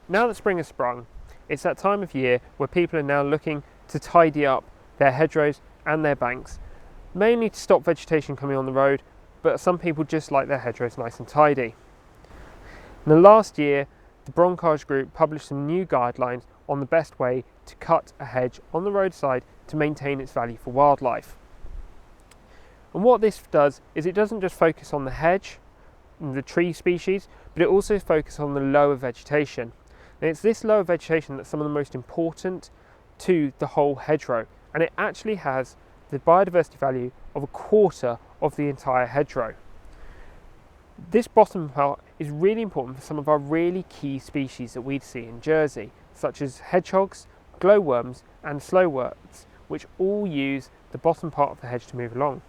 Now that spring has sprung, it's that time of year where people are now looking to tidy up their hedgerows and their banks, mainly to stop vegetation coming on the road, but some people just like their hedgerows nice and tidy. Now last year, the Broncage Group published some new guidelines on the best way to cut a hedge on the roadside to maintain its value for wildlife. And what this does is it doesn't just focus on the hedge, the tree species, but it also focuses on the lower vegetation. And it's this lower vegetation that's some of the most important to the whole hedgerow, and it actually has the biodiversity value of a quarter of the entire hedgerow. This bottom part is really important for some of our really key species that we'd see in Jersey, such as hedgehogs, glowworms and slowworms, which all use the bottom part of the hedge to move along.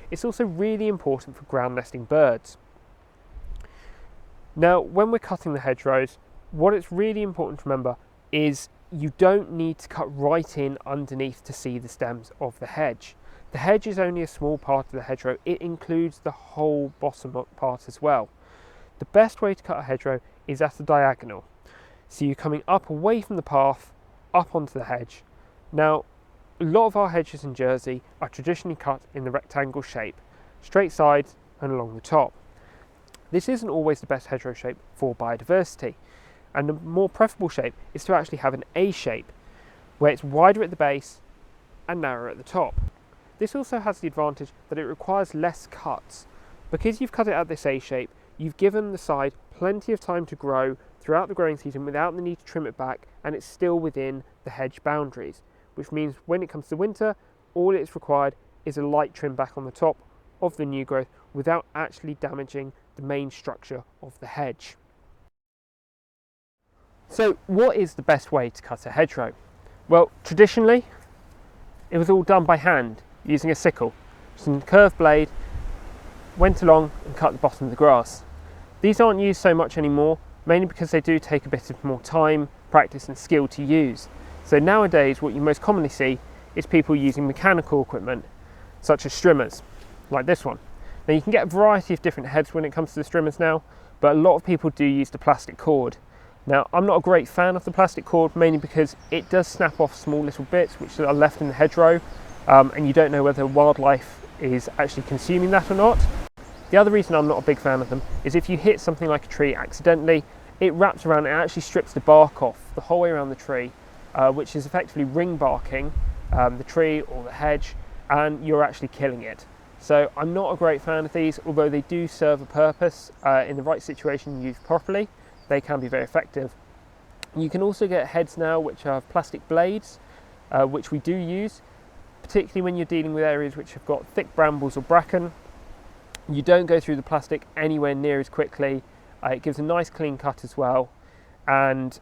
It's also really important for ground nesting birds. Now, when we're cutting the hedgerows, what it's really important to remember is you don't need to cut right in underneath to see the stems of the hedge. The hedge is only a small part of the hedgerow, it includes the whole bottom part as well. The best way to cut a hedgerow is at a diagonal. So you're coming up away from the path, up onto the hedge. Now, a lot of our hedges in Jersey are traditionally cut in the rectangle shape, straight sides and along the top. This isn't always the best hedgerow shape for biodiversity, and the more preferable shape is to actually have an A shape, where it's wider at the base and narrower at the top. This also has the advantage that it requires less cuts. Because you've cut it at this A shape, you've given the side plenty of time to grow throughout the growing season without the need to trim it back, and it's still within the hedge boundaries, which means when it comes to winter, all it's required is a light trim back on the top of the new growth without actually damaging the main structure of the hedge. So what is the best way to cut a hedgerow? Well, traditionally it was all done by hand using a sickle. Just a curved blade went along and cut the bottom of the grass. These aren't used so much anymore, mainly because they do take a bit of more time, practice and skill to use. So nowadays what you most commonly see is people using mechanical equipment such as strimmers, like this one. Now you can get a variety of different heads when it comes to the strimmers now, but a lot of people do use the plastic cord. Now I'm not a great fan of the plastic cord, mainly because it does snap off small little bits which are left in the hedgerow, and you don't know whether wildlife is actually consuming that or not. The other reason I'm not a big fan of them is if you hit something like a tree accidentally, it wraps around and actually strips the bark off the whole way around the tree, which is effectively ring barking the tree or the hedge, and you're actually killing it. So I'm not a great fan of these, although they do serve a purpose in the right situation used properly. They can be very effective. You can also get heads now which have plastic blades, which we do use, particularly when you're dealing with areas which have got thick brambles or bracken. You don't go through the plastic anywhere near as quickly. It gives a nice clean cut as well, and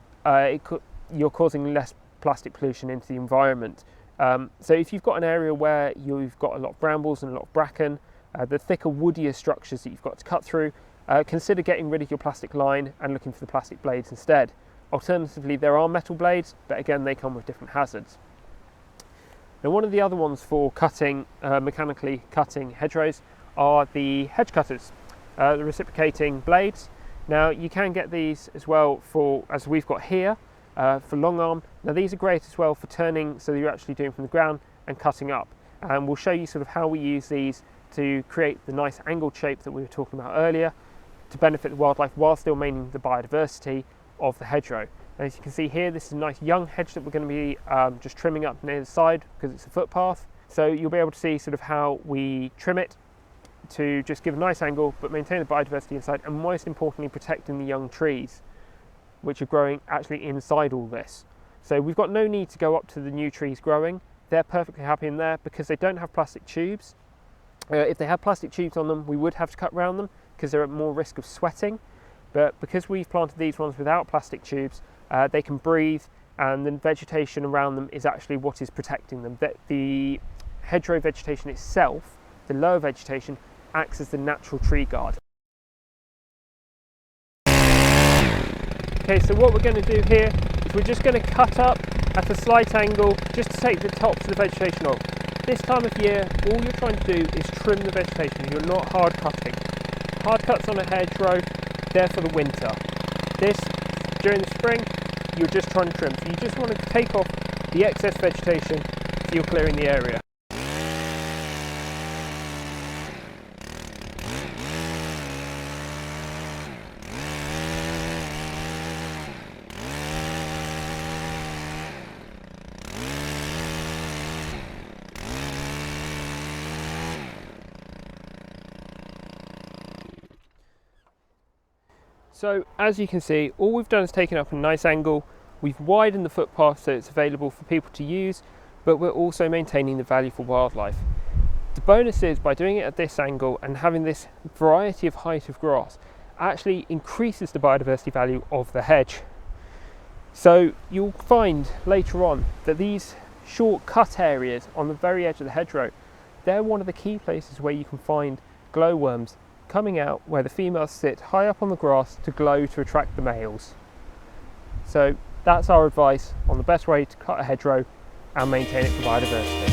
you're causing less plastic pollution into the environment. So if you've got an area where you've got a lot of brambles and a lot of bracken, the thicker woodier structures that you've got to cut through, consider getting rid of your plastic line and looking for the plastic blades instead. Alternatively, there are metal blades, but again they come with different hazards. Now one of the other ones for cutting, mechanically cutting hedgerows are the hedge cutters, the reciprocating blades. Now you can get these as well for, as we've got here, for long arm. Now these are great as well for turning, so you're actually doing from the ground and cutting up. And we'll show you sort of how we use these to create the nice angled shape that we were talking about earlier to benefit the wildlife while still maintaining the biodiversity of the hedgerow. And as you can see here, this is a nice young hedge that we're going to be just trimming up near the side because it's a footpath. So you'll be able to see sort of how we trim it to just give a nice angle but maintain the biodiversity inside, and most importantly protecting the young trees which are growing actually inside all this. So we've got no need to go up to the new trees growing. They're perfectly happy in there because they don't have plastic tubes. If they had plastic tubes on them, we would have to cut around them because they're at more risk of sweating. But because we've planted these ones without plastic tubes, they can breathe, and the vegetation around them is actually what is protecting them. The hedgerow vegetation itself, the lower vegetation, acts as the natural tree guard. Okay, so what we're going to do here is we're just going to cut up at a slight angle just to take the tops of the vegetation off. This time of year, all you're trying to do is trim the vegetation. You're not hard cutting. Hard cuts on a hedgerow, they're for the winter. This, during the spring, you're just trying to trim. So you just want to take off the excess vegetation so you're clearing the area. So as you can see, all we've done is taken up a nice angle. We've widened the footpath so it's available for people to use, but we're also maintaining the value for wildlife. The bonus is, by doing it at this angle and having this variety of height of grass, actually increases the biodiversity value of the hedge. So you'll find later on that these short cut areas on the very edge of the hedgerow, they're one of the key places where you can find glowworms coming out where the females sit high up on the grass to glow to attract the males. So that's our advice on the best way to cut a hedgerow and maintain it for biodiversity.